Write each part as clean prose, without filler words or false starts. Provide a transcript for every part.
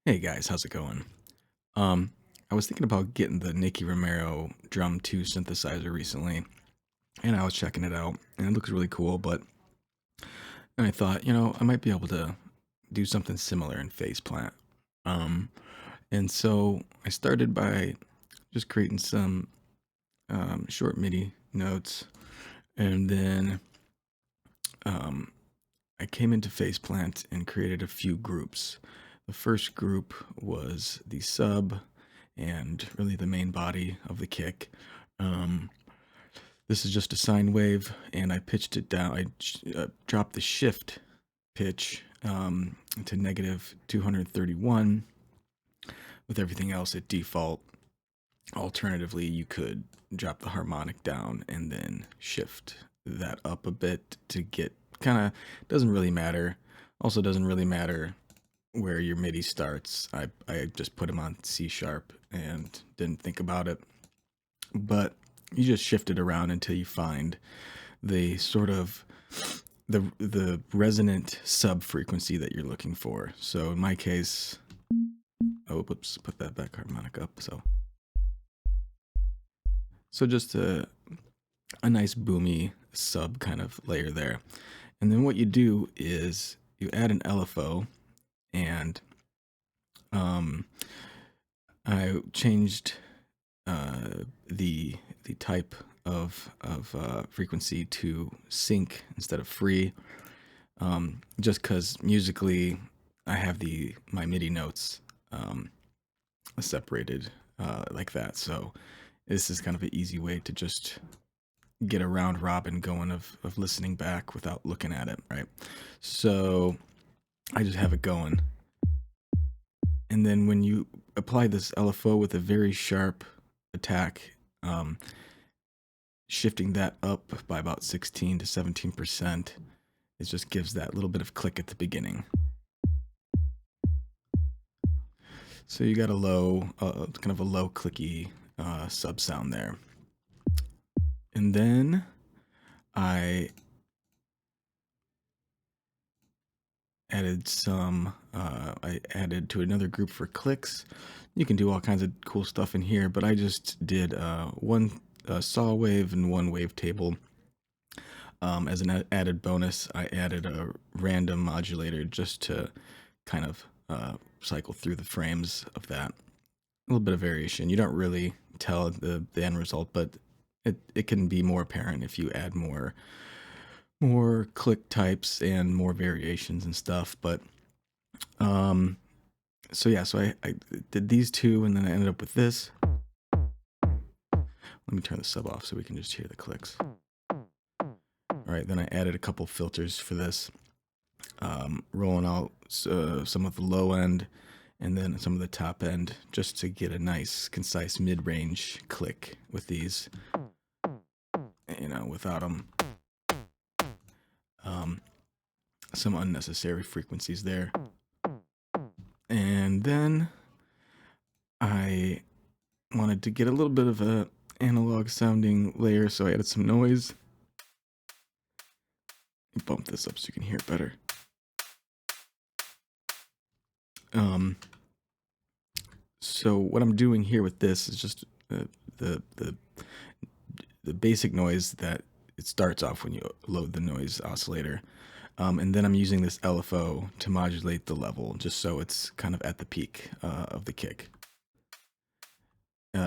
Hey guys, how's it going? Um, I was thinking about getting the Nicky Romero Drum 2 synthesizer recently, and I was checking it out, and it looks really cool, but I thought, I might be able to do something similar in Faceplant. Um, and so I started by just creating some short MIDI notes, and then um, I came into Faceplant and created a few groups. The first group was the sub and really the main body of the kick. Um, this is just a sine wave, and I pitched it down. I dropped the shift pitch to negative 231 with everything else at default. Alternatively, you could drop the harmonic down and then shift that up a bit to get kind of, doesn't really matter. Also doesn't really matter where your MIDI starts. I just put them on C sharp and didn't think about it. But you just shift it around until you find the sort of the resonant sub frequency that you're looking for. So in my case, oh whoops, put that back harmonic up. So just a nice boomy sub kind of layer there. And then what you do is you add an LFO, and I changed the type of frequency to sync instead of free, just because musically I have my MIDI notes separated like that. So this is kind of an easy way to just get a round robin going of listening back without looking at it, right? So I just have it going. And then when you apply this LFO with a very sharp attack, shifting that up by about 16 to 17%, it just gives that little bit of click at the beginning. So you got a low, kind of a low clicky sub sound there. And then I added I added to another group for clicks. You can do all kinds of cool stuff in here, but I just did one saw wave and one wavetable. As an added bonus, I added a random modulator just to kind of cycle through the frames of that. A little bit of variation. You don't really tell the end result, but it can be more apparent if you add more click types and more variations and stuff. But so yeah, so I did these two, and then I ended up with this. Let me turn the sub off so we can just hear the clicks. All right, then I added a couple filters for this, rolling out some of the low end and then some of the top end, just to get a nice, concise mid-range click with these, without them. Some unnecessary frequencies there. And then I wanted to get a little bit of a analog sounding layer, so I added some noise. Bump this up so you can hear it better. So what I'm doing here with this is just the basic noise that it starts off when you load the noise oscillator. And then I'm using this LFO to modulate the level, just so it's kind of at the peak of the kick.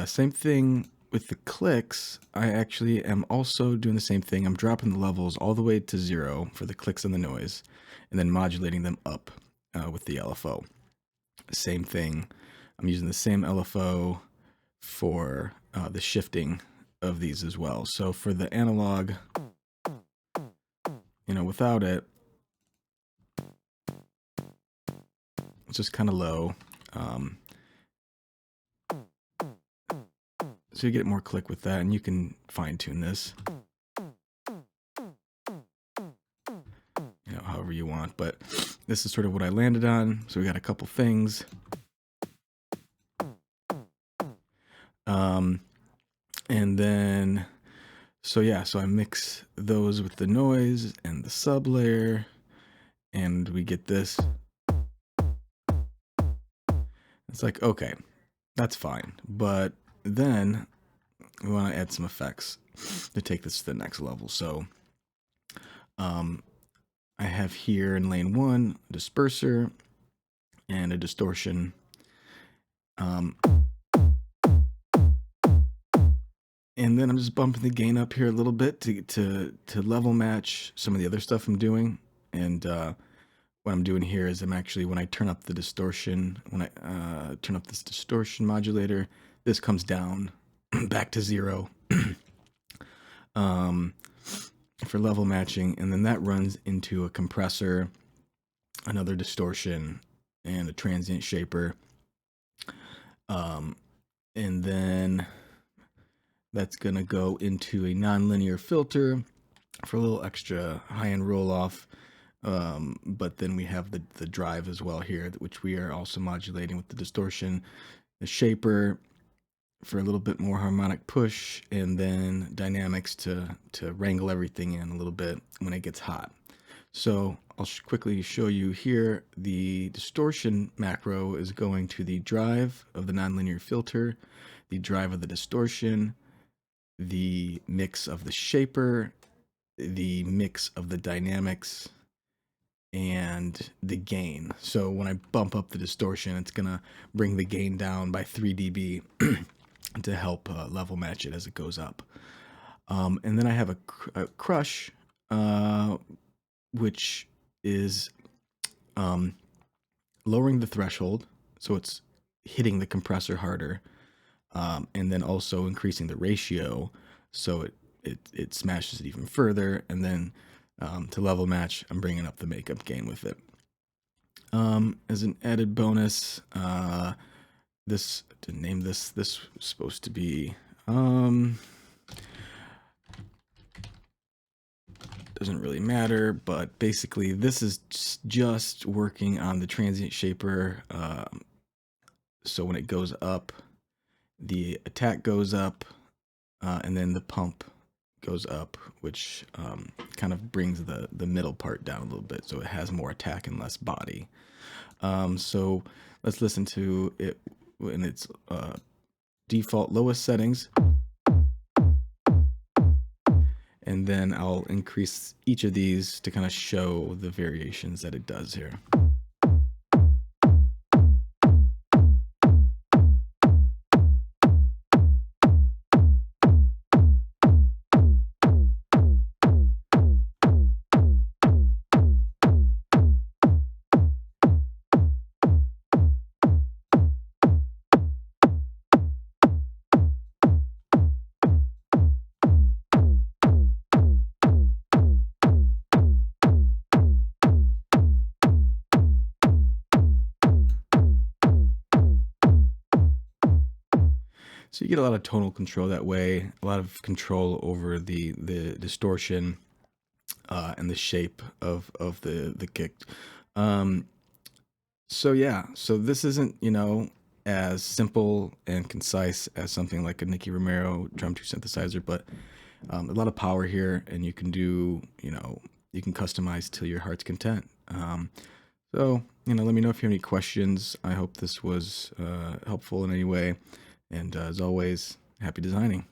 Same thing with the clicks. I actually am also doing the same thing. I'm dropping the levels all the way to 0 for the clicks and the noise, and then modulating them up with the LFO. Same thing. I'm using the same LFO for the shifting of these as well. So for the analog, without it, it's just kind of low. So you get more click with that, and you can fine tune this, however you want. But this is sort of what I landed on. So we got a couple things. And then, so I mix those with the noise and the sub layer, and we get this. It's like, okay, that's fine. But then we want to add some effects to take this to the next level. So um, I have here in lane 1 a disperser and a distortion. And then I'm just bumping the gain up here a little bit to level match some of the other stuff I'm doing. And what I'm doing here is I'm actually, when I turn up the distortion, when I turn up this distortion modulator, this comes down back to 0 for level matching. And then that runs into a compressor, another distortion, and a transient shaper. And then that's going to go into a nonlinear filter for a little extra high-end roll-off. But then we have the drive as well here, which we are also modulating with the distortion, the shaper for a little bit more harmonic push, and then dynamics to wrangle everything in a little bit when it gets hot. So I'll quickly show you here. The distortion macro is going to the drive of the nonlinear filter, the drive of the distortion, the mix of the shaper, the mix of the dynamics, and the gain. So when I bump up the distortion, it's gonna bring the gain down by 3 dB to help level match it as it goes up. And then I have a crush, which is lowering the threshold, so it's hitting the compressor harder, and then also increasing the ratio, so it smashes it even further. And then to level match, I'm bringing up the makeup gain with it. As an added bonus, this, to name this was supposed to be, doesn't really matter, but basically this is just working on the transient shaper. So when it goes up, the attack goes up, and then the pump goes up, which kind of brings the middle part down a little bit, so it has more attack and less body. So let's listen to it in its default lowest settings, and then I'll increase each of these to kind of show the variations that it does here. So you get a lot of tonal control that way, a lot of control over the distortion and the shape of the kick. So yeah, so this isn't, as simple and concise as something like a Nicky Romero drum 2 synthesizer, but a lot of power here, and you can do, you can customize till your heart's content. So, let me know if you have any questions. I hope this was helpful in any way. And as always, happy designing.